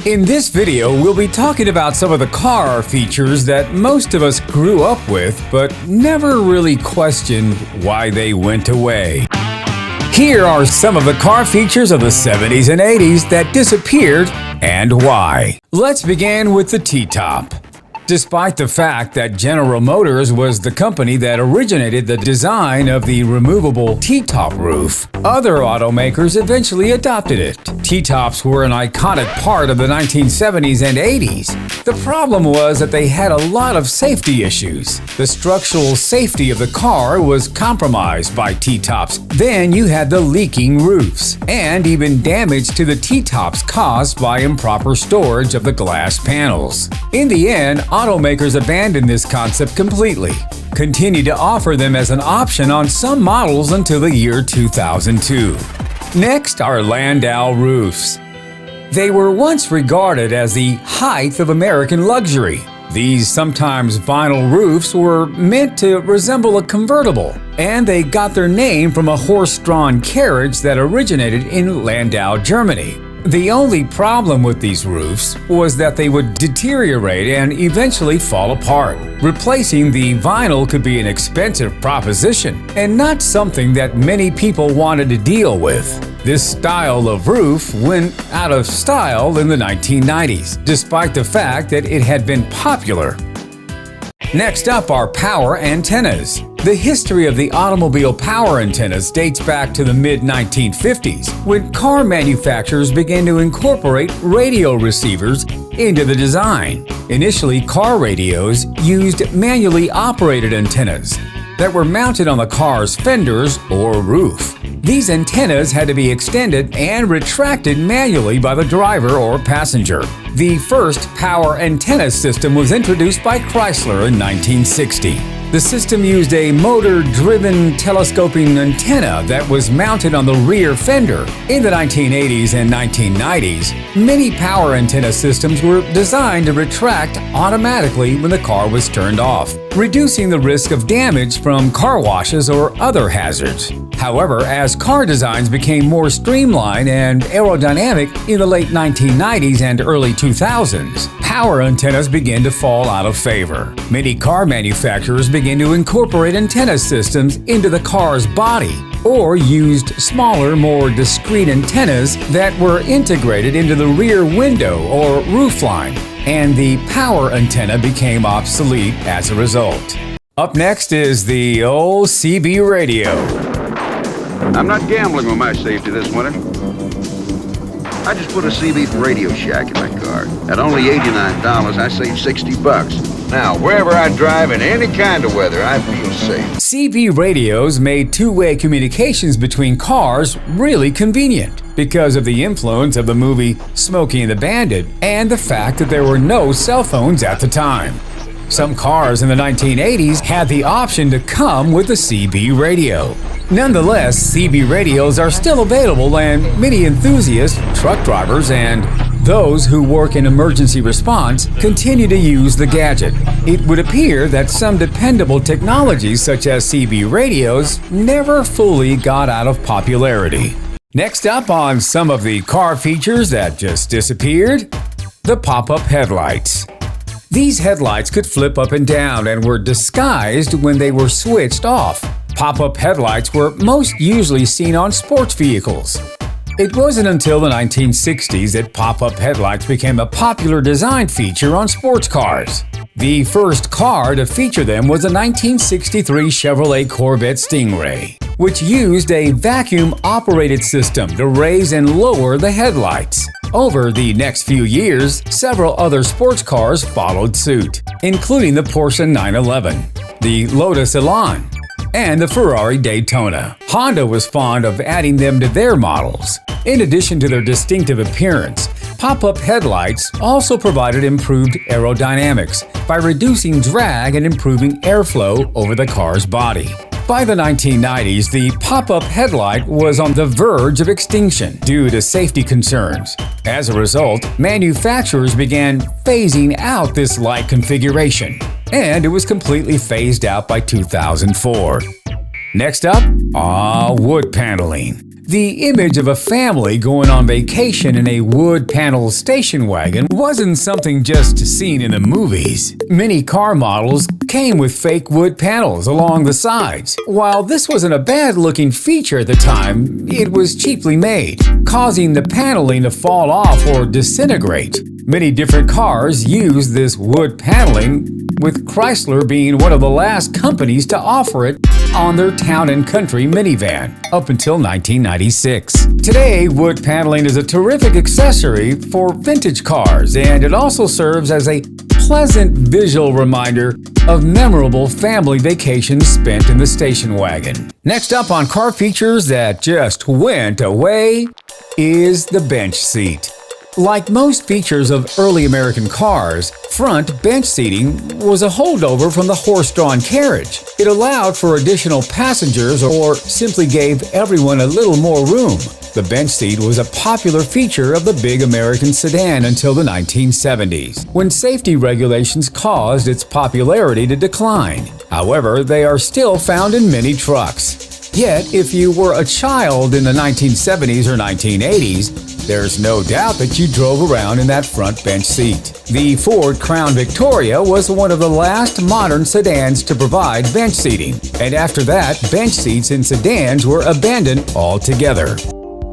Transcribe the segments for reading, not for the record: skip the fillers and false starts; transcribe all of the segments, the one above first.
In this video, we'll be talking about some of the car features that most of us grew up with, but never really questioned why they went away. Here are some of the car features of the 70s and 80s that disappeared and why. Let's begin with the T-top. Despite the fact that General Motors was the company that originated the design of the removable T-top roof, other automakers eventually adopted it. T-tops were an iconic part of the 1970s and 80s. The problem was that they had a lot of safety issues. The structural safety of the car was compromised by T-tops. Then you had the leaking roofs, and even damage to the T-tops caused by improper storage of the glass panels. In the end, automakers abandoned this concept completely, continued to offer them as an option on some models until the year 2002. Next are Landau roofs. They were once regarded as the height of American luxury. These sometimes vinyl roofs were meant to resemble a convertible, and they got their name from a horse-drawn carriage that originated in Landau, Germany. The only problem with these roofs was that they would deteriorate and eventually fall apart. Replacing the vinyl could be an expensive proposition and not something that many people wanted to deal with. This style of roof went out of style in the 1990s, despite the fact that it had been popular. Next up are power antennas. The history of the automobile power antennas dates back to the mid-1950s, when car manufacturers began to incorporate radio receivers into the design. Initially, car radios used manually operated antennas that were mounted on the car's fenders or roof. These antennas had to be extended and retracted manually by the driver or passenger. The first power antenna system was introduced by Chrysler in 1960. The system used a motor-driven telescoping antenna that was mounted on the rear fender. In the 1980s and 1990s, many power antenna systems were designed to retract automatically when the car was turned off, reducing the risk of damage from car washes or other hazards. However, as car designs became more streamlined and aerodynamic in the late 1990s and early 2000s, power antennas began to fall out of favor. Many car manufacturers began to incorporate antenna systems into the car's body, or used smaller, more discrete antennas that were integrated into the rear window or roofline, and the power antenna became obsolete as a result. Up next is the old CB radio. I'm not gambling with my safety this winter. I just put a CB Radio Shack in my car. At only $89, I save $60. Now, wherever I drive in any kind of weather, I feel safe. CB radios made two-way communications between cars really convenient because of the influence of the movie Smokey and the Bandit and the fact that there were no cell phones at the time. Some cars in the 1980s had the option to come with a CB radio. Nonetheless, CB radios are still available, and many enthusiasts, truck drivers, and those who work in emergency response continue to use the gadget. It would appear that some dependable technologies such as CB radios never fully got out of popularity. Next up on some of the car features that just disappeared, the pop-up headlights. These headlights could flip up and down and were disguised when they were switched off. Pop-up headlights were most usually seen on sports vehicles. It wasn't until the 1960s that pop-up headlights became a popular design feature on sports cars. The first car to feature them was a 1963 Chevrolet Corvette Stingray, which used a vacuum-operated system to raise and lower the headlights. Over the next few years, several other sports cars followed suit, including the Porsche 911, the Lotus Elan, and the Ferrari Daytona. Honda was fond of adding them to their models. In addition to their distinctive appearance, pop-up headlights also provided improved aerodynamics by reducing drag and improving airflow over the car's body. By the 1990s, the pop-up headlight was on the verge of extinction due to safety concerns. As a result, manufacturers began phasing out this light configuration, and it was completely phased out by 2004. Next up, wood paneling. The image of a family going on vacation in a wood panel station wagon wasn't something just seen in the movies. Many car models came with fake wood panels along the sides. While this wasn't a bad-looking feature at the time, it was cheaply made, causing the paneling to fall off or disintegrate. Many different cars used this wood paneling, with Chrysler being one of the last companies to offer it on their Town & Country minivan up until 1996. Today, wood paneling is a terrific accessory for vintage cars, and it also serves as a pleasant visual reminder of memorable family vacations spent in the station wagon. Next up on car features that just went away is the bench seat. Like most features of early American cars, front bench seating was a holdover from the horse-drawn carriage. It allowed for additional passengers or simply gave everyone a little more room. The bench seat was a popular feature of the big American sedan until the 1970s, when safety regulations caused its popularity to decline. However, they are still found in many trucks. Yet, if you were a child in the 1970s or 1980s, there's no doubt that you drove around in that front bench seat. The Ford Crown Victoria was one of the last modern sedans to provide bench seating, and after that, bench seats in sedans were abandoned altogether.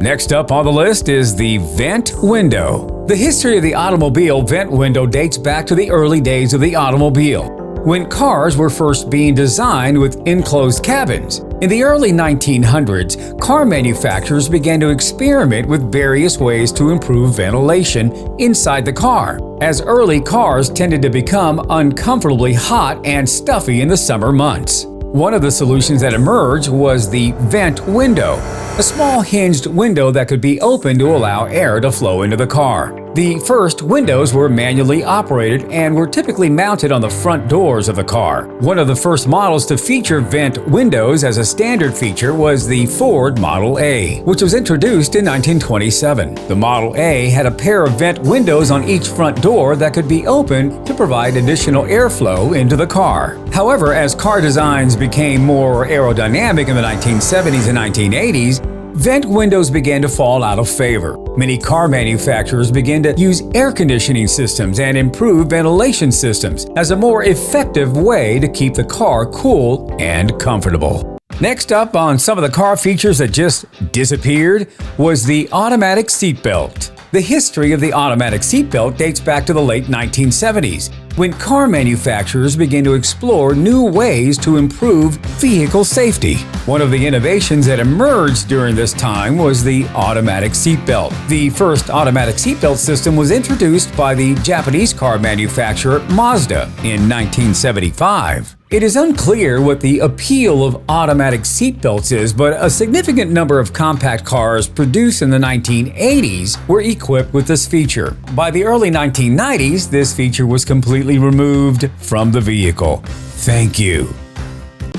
Next up on the list is the vent window. The history of the automobile vent window dates back to the early days of the automobile, when cars were first being designed with enclosed cabins. In the early 1900s, car manufacturers began to experiment with various ways to improve ventilation inside the car, as early cars tended to become uncomfortably hot and stuffy in the summer months. One of the solutions that emerged was the vent window, a small hinged window that could be opened to allow air to flow into the car. The first windows were manually operated and were typically mounted on the front doors of the car. One of the first models to feature vent windows as a standard feature was the Ford Model A, which was introduced in 1927. The Model A had a pair of vent windows on each front door that could be opened to provide additional airflow into the car. However, as car designs became more aerodynamic in the 1970s and 1980s, vent windows began to fall out of favor. Many car manufacturers began to use air conditioning systems and improve ventilation systems as a more effective way to keep the car cool and comfortable. Next up on some of the car features that just disappeared was the automatic seatbelt. The history of the automatic seatbelt dates back to the late 1970s, when car manufacturers began to explore new ways to improve vehicle safety. One of the innovations that emerged during this time was the automatic seatbelt. The first automatic seatbelt system was introduced by the Japanese car manufacturer Mazda in 1975. It is unclear what the appeal of automatic seatbelts is, but a significant number of compact cars produced in the 1980s were equipped with this feature. By the early 1990s, this feature was completely removed from the vehicle. Thank you.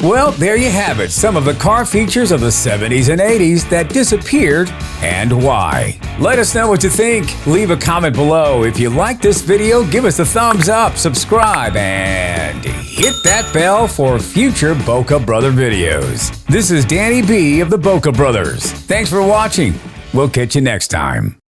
Well, there you have it, some of the car features of the 70s and 80s that disappeared and why. Let us know what you think. Leave a comment below. If you like this video, give us a thumbs up, subscribe, and hit that bell for future Bokeh Brother videos. This is Danny B of the Bokeh Brothers. Thanks for watching. We'll catch you next time.